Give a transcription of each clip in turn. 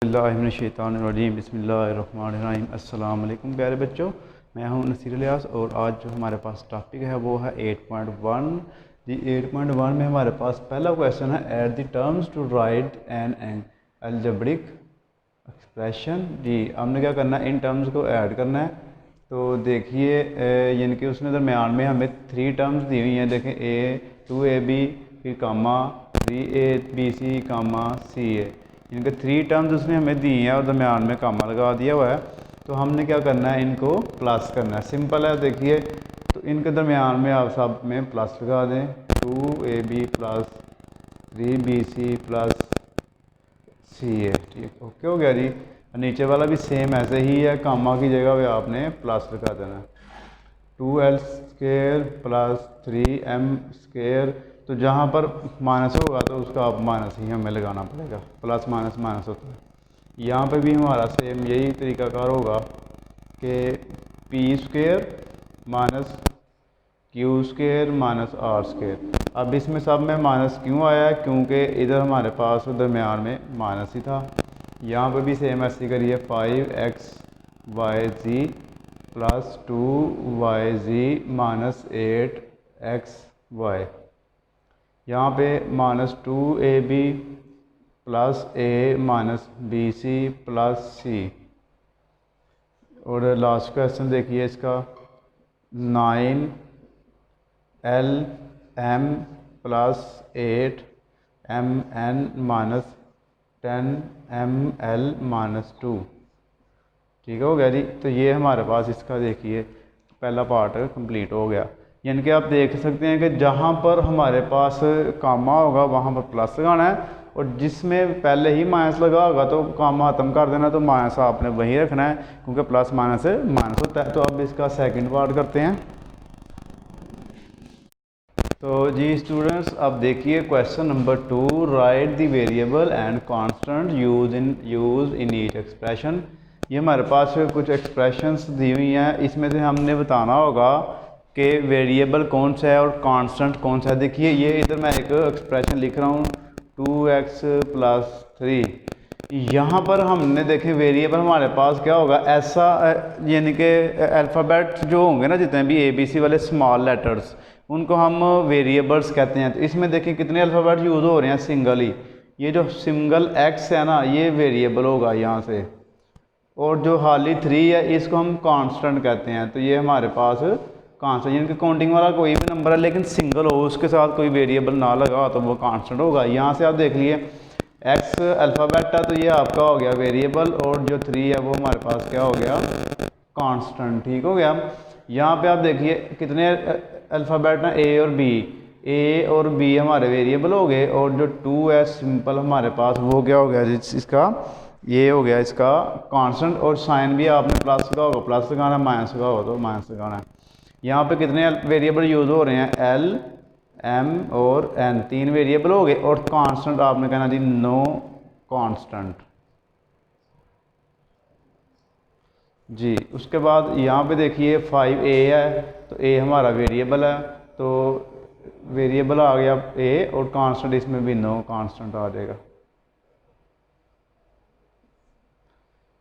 बिस्मिल्लाहिर्रहमानिर्रहीम बिस्मिल्लाहिर्रहमानिर्रहीम। अस्सलाम वालेकुम प्यारे बच्चों, मैं हूं नसीर इलियास और आज जो हमारे पास टॉपिक है वो है 8.1। जी 8.1 में हमारे पास पहला क्वेश्चन है add the terms to write an algebraic expression. जी हमने क्या करना है, इन टर्म्स को ऐड करना है। तो देखिए यानी कि उसने दरमियान में हमें 3 टर्म्स दी हुई हैं। देखें A2AB फिर कामा B कामा CA, इनके 3 टर्म्स उसने हमें दी हैं और दरमियान में कामा लगा दिया हुआ है। तो हमने क्या करना है, इनको प्लस करना है। सिंपल है। देखिए तो इनके दरमियान में आप सब में प्लस लगा दें। 2AB plus 3BC plus CA। ठीक, ओके हो गया जी। नीचे वाला भी सेम ऐसे ही है, कामा की जगह पे आपने प्लस लगा देना है। 2L square plus 3M square, तो जहाँ पर माइनस होगा तो उसका आप माइनस ही हमें लगाना पड़ेगा, प्लस माइनस माइनस होता है। यहाँ पे भी हमारा सेम यही तरीकाकार होगा कि P square minus Q square minus R square. अब इसमें सब में माइनस क्यों आया है, क्योंकि इधर हमारे पास दरमियान में माइनस ही था। यहाँ पे भी सेम ऐसी करिए 5xyz plus 2yz minus 8xy। यहाँ पे minus 2AB plus A minus BC plus C। और लास्ट क्वेश्चन देखिए इसका 9LM plus 8MN minus 10ML minus 2। ठीक हो गया जी। तो ये हमारे पास इसका देखिए पहला पार्ट कंप्लीट हो गया। यानी कि आप देख सकते हैं कि जहाँ पर हमारे पास कामा होगा वहाँ पर प्लस लगाना है, और जिसमें पहले ही माइनस लगा होगा तो कामा ख़त्म कर देना, तो माइनस आपने वहीं रखना है क्योंकि प्लस माइनस से माइनस होता है। तो अब इसका सेकंड पार्ट करते हैं। तो जी स्टूडेंट्स अब देखिए question number 2, right the variable and constant use in each expression. ये हमारे पास कुछ एक्सप्रेशंस दी हुई हैं, इसमें से हमने बताना होगा कि वेरिएबल कौन सा है और कांस्टेंट कौन सा है। देखिए ये इधर मैं एक एक्सप्रेशन लिख रहा हूँ 2x प्लस 3। यहाँ पर हमने देखे वेरिएबल हमारे पास क्या होगा, ऐसा यानी कि अल्फ़ाबेट जो होंगे ना जितने भी ABC वाले स्मॉल लेटर्स, उनको हम वेरिएबल्स कहते हैं। तो इसमें देखिए कितने अल्फ़ाबेट यूज़ हो रहे हैं, सिंगल ही। ये जो सिंगल x है ना, ये वेरिएबल होगा यहाँ से, और जो हाली 3 है इसको हम कांस्टेंट कहते हैं। तो ये हमारे पास कांस्टेंट, यानी कि काउंटिंग वाला कोई भी नंबर है लेकिन सिंगल हो, उसके साथ कोई वेरिएबल ना लगा तो वो कांस्टेंट होगा। यहाँ से आप देख लिए x अल्फ़ाबेट है तो ये आपका हो गया वेरिएबल, और जो 3 है वो हमारे पास क्या हो गया, कांस्टेंट। ठीक हो गया। यहाँ पे आप देखिए कितने अल्फ़ाबेट हैं, A और B हमारे वेरिएबल हो गए, और जो 2 है सिंपल हमारे पास वो क्या हो गया, इसका ये हो गया इसका कांस्टेंट। और साइन भी आपने प्लस लगा होगा प्लस लगाना है, माइनस लगा होगा तो माइनस लगाना है। यहाँ पे कितने वेरिएबल यूज़ हो रहे हैं, L M और N, 3 वेरिएबल हो गए, और कांस्टेंट आपने कहना जी नो कांस्टेंट जी। उसके बाद यहाँ पे देखिए 5A है तो A हमारा वेरिएबल है, तो वेरिएबल आ गया A, और कांस्टेंट इसमें भी नो कांस्टेंट आ जाएगा।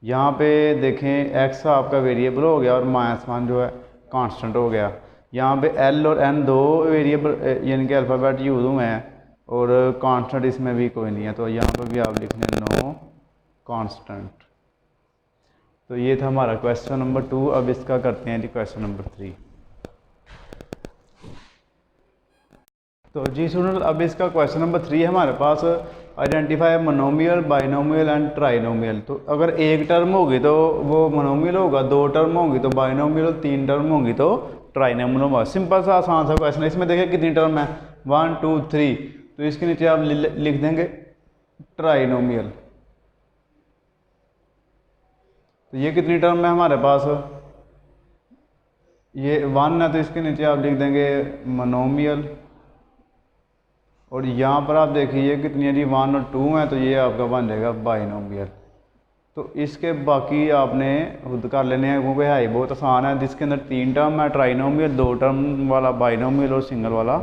यहाँ पे देखें x आपका वेरिएबल हो गया और -1 जो है कांस्टेंट हो गया। यहाँ पे L और N 2 वेरिएबल यानी कि अल्फ़ाबेट यूज़ हुए हैं, और कांस्टेंट इसमें भी कोई नहीं है, तो यहाँ पर भी आप लिख लें नो कांस्टेंट। तो ये था हमारा क्वेश्चन नंबर 2। अब इसका करते हैं जी क्वेश्चन नंबर 3। तो जी स्टूडेंट अब इसका क्वेश्चन नंबर 3 हमारे पास identify monomial binomial and trinomial. तो अगर एक टर्म होगी तो वो मोनोमियल होगा, 2 टर्म होगी तो बाइनोमियल, और 3 टर्म होगी तो ट्राइनोमियल होगा। सिंपल सा आसान सा क्वेश्चन है। इसमें देखिए कितनी टर्म है, 1 2 3, तो इसके नीचे आप लिख देंगे ट्राइनोमियल। तो ये कितनी टर्म है हमारे पास, ये 1 है तो इसके नीचे आप लिख देंगे मोनोमियल। और यहाँ पर आप देखिए ये कितनी है जी, 1 और 2 है तो ये आपका बन जाएगा बाइनोमियल। तो इसके बाकी आपने खुद कर लेने हैं क्योंकि है बहुत आसान है। जिसके अंदर 3 टर्म है ट्राइनोमियल, 2 टर्म वाला बाइनोमियल और सिंगल वाला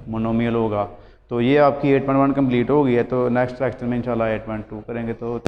मोनोमियल होगा। तो ये आपकी 8.1 कंप्लीट हो गई है। तो नेक्स्ट लेक्चर में इंशाल्लाह 8.2 करेंगे। तो